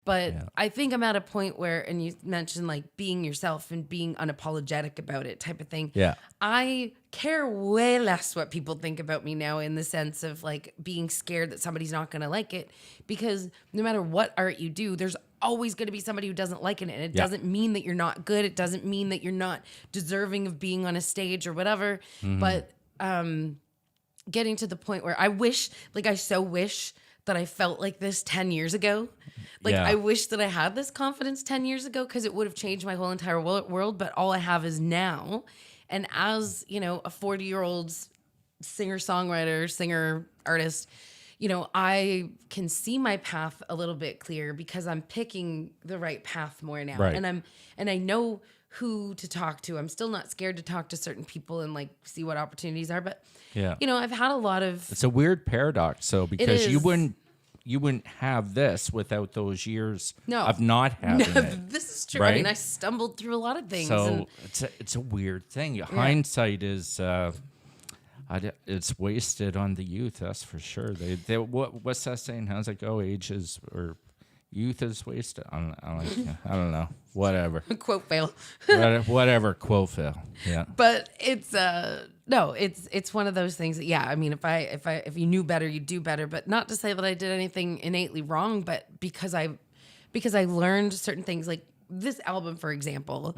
But I think I'm at a point where, and you mentioned like being yourself and being unapologetic about it type of thing. Yeah. I care way less what people think about me now, in the sense of like being scared that somebody's not going to like it, because no matter what art you do, there's always going to be somebody who doesn't like it. And it doesn't mean that you're not good. It doesn't mean that you're not deserving of being on a stage or whatever. But getting to the point where I so wish that I felt like this 10 years ago. Like, I wish that I had this confidence 10 years ago, because it would have changed my whole entire world. But all I have is now. And as, a 40-year-old singer-songwriter, singer, artist, I can see my path a little bit clearer, because I'm picking the right path more now. Right. And I know who to talk to. I'm still not scared to talk to certain people and like see what opportunities are. But I've had a lot of. It's a weird paradox, so because you wouldn't have this without those years of not having it. This is true. Right? I mean, I stumbled through a lot of things. So it's a weird thing. Hindsight is it's wasted on the youth. That's for sure. They what's that saying? How's it go? Age is or youth is wasted. I don't know. Whatever. Quote fail. Whatever. Quote fail. Yeah. But it's no, it's one of those things that, I mean, if you knew better, you'd do better. But not to say that I did anything innately wrong, but because I learned certain things, like this album, for example.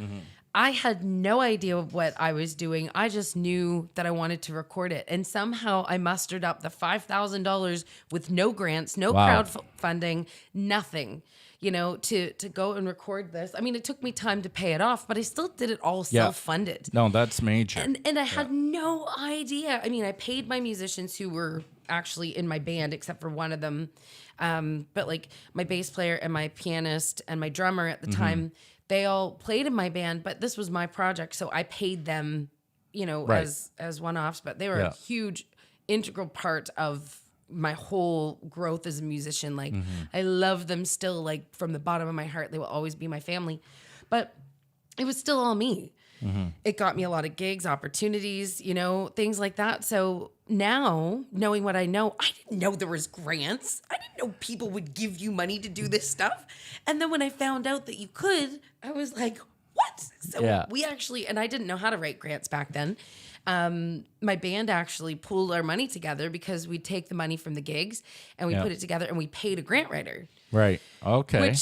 I had no idea what I was doing. I just knew that I wanted to record it. And somehow I mustered up the $5,000 with no grants, no crowdfunding, nothing, to go and record this. I mean, it took me time to pay it off, but I still did it all self-funded. No, that's major. And I had no idea. I mean, I paid my musicians who were actually in my band, except for one of them. But like my bass player and my pianist and my drummer at the time, they all played in my band, but this was my project. So I paid them, as one-offs, but they were a huge integral part of my whole growth as a musician. Like I love them still, like from the bottom of my heart. They will always be my family, but it was still all me. It got me a lot of gigs, opportunities, things like that. So now, knowing what I know, I didn't know there was grants. I didn't know people would give you money to do this stuff. And then when I found out that you could, I was like, what? So we actually, and I didn't know how to write grants back then. My band actually pooled our money together, because we'd take the money from the gigs and we put it together and we paid a grant writer. Right. Okay.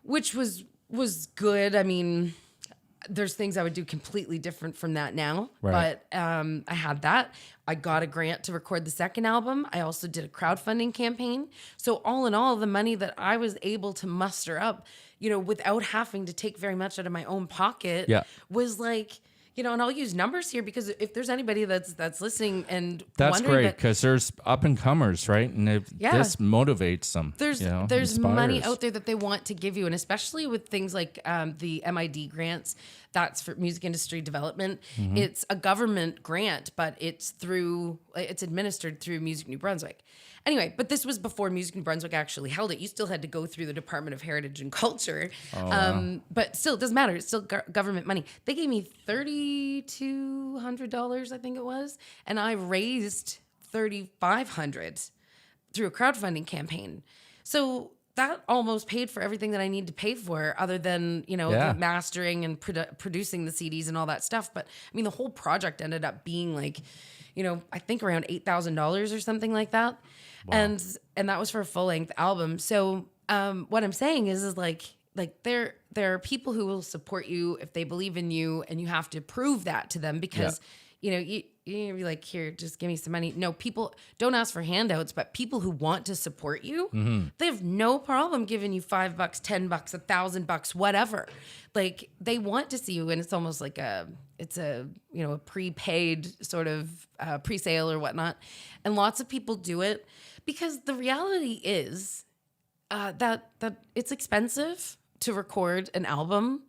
Which was good. I mean, there's things I would do completely different from that now. Right. But I had that. I got a grant to record the second album. I also did a crowdfunding campaign. So all in all, the money that I was able to muster up, without having to take very much out of my own pocket, was like, and I'll use numbers here, because if there's anybody that's listening and that's great, because there's up and comers, right? And this motivates them. There's inspires. money out there that they want to give you, and especially with things like the MID grants, that's for music industry development. It's a government grant, but it's administered through Music New Brunswick. Anyway, but this was before Music New Brunswick actually held it. You still had to go through the Department of Heritage and Culture. But still, it doesn't matter. It's still government money. They gave me $3,200, I think it was. And I raised $3,500 through a crowdfunding campaign. So that almost paid for everything that I need to pay for, other than, the mastering and producing the CDs and all that stuff. But I mean, the whole project ended up being like, I think around $8,000 or something like that. Wow. And that was for a full-length album. So what I'm saying is like there are people who will support you if they believe in you, and you have to prove that to them, because you be like, here, just give me some money. No, people don't ask for handouts, but people who want to support you, they have no problem giving you $5, $10, $1,000, whatever. Like, they want to see you, and it's almost like a prepaid sort of pre-sale or whatnot. And lots of people do it because the reality is that it's expensive to record an album.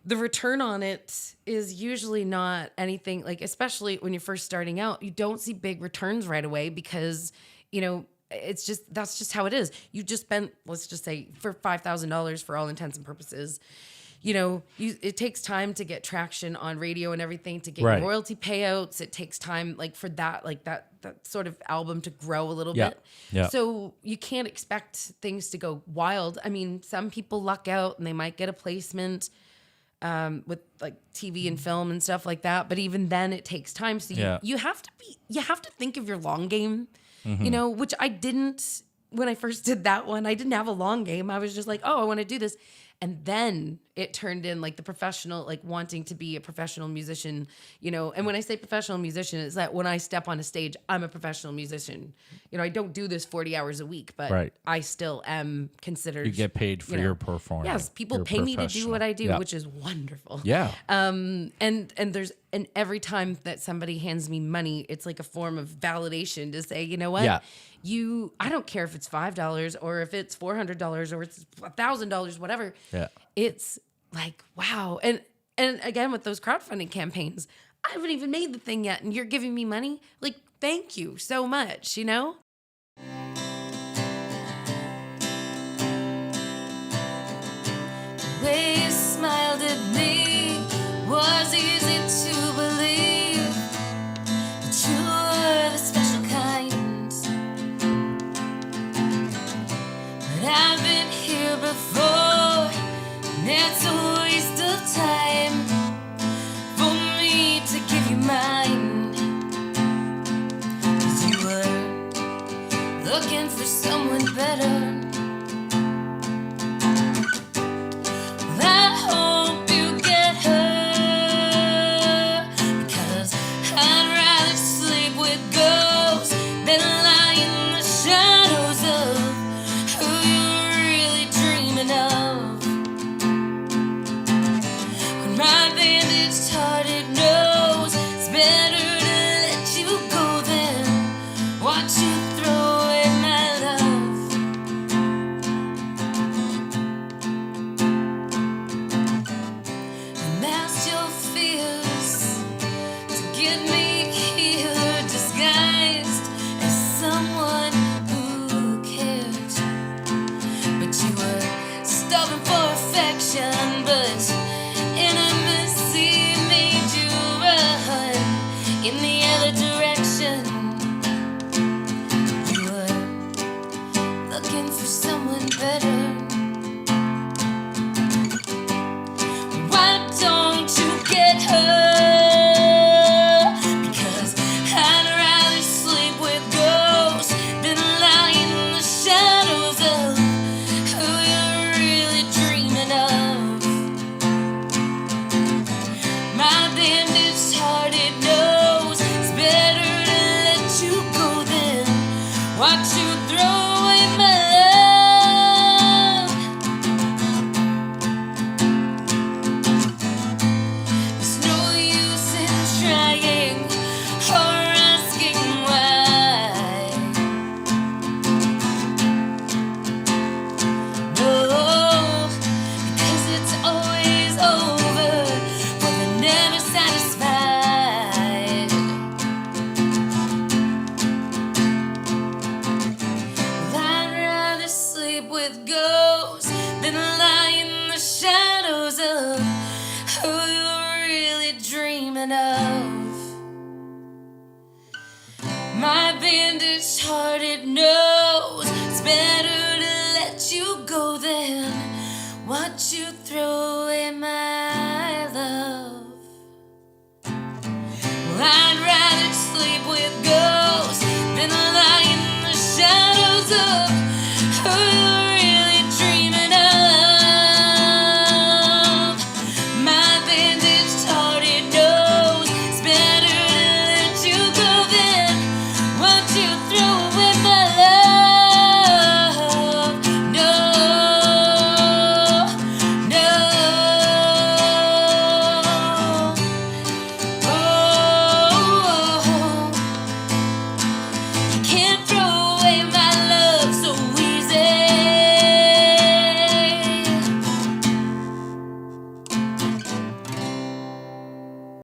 The return on it is usually not anything, like, especially when you're first starting out, you don't see big returns right away, because, that's just how it is. You just spent, let's just say, for $5,000 for all intents and purposes, it takes time to get traction on radio and everything, to get Right. your royalty payouts. It takes time, like for that, like that sort of album to grow a little Yeah. bit. Yeah. So you can't expect things to go wild. I mean, some people luck out and they might get a placement with like TV and film and stuff like that. But even then, it takes time. So you have to think of your long game, which I didn't when I first did that one. I didn't have a long game. I was just like, oh, I want to do this. And then it turned in like the professional, like wanting to be a professional musician, And when I say professional musician, it's that when I step on a stage, I'm a professional musician. I don't do this 40 hours a week, but Right. I still am considered. You get paid for your performance. Yes, people pay me to do what I do, Yeah. which is wonderful. Yeah. And every time that somebody hands me money, it's like a form of validation to say, you know what? Yeah. I don't care if it's $5 or if it's $400 or it's $1,000, whatever. Yeah. It's like, wow. And again, with those crowdfunding campaigns, I haven't even made the thing yet, and you're giving me money. Like, thank you so much, The way you smiled at me was easy to believe, but you were the special kind. But I've been here before, and it's a waste of time for me to give you mine. 'Cause you were looking for someone better. I hope you get her, because I'd rather sleep with ghosts than lie in the shadows of who you're really dreaming of. When my bandaged hearted knows it's better to let you go than watch you throw away my love. Mask your fears to get me here, disguised as someone who cared. But you were stubborn for affection, but intimacy made you run in the other direction. You were looking for someone better. Why don't you get her? Because I'd rather sleep with ghosts than lie in the shadows of who you're really dreaming of. My bandaged hearted knows it's better to let you go than watch you throw away my love. There's no use in trying or asking why. No, because it's always over when they're never satisfied. Well, I'd rather sleep with ghosts than lie in the shadows of who you're really dreaming of. My bandaged hearted knows it's better to let you go than watch you throw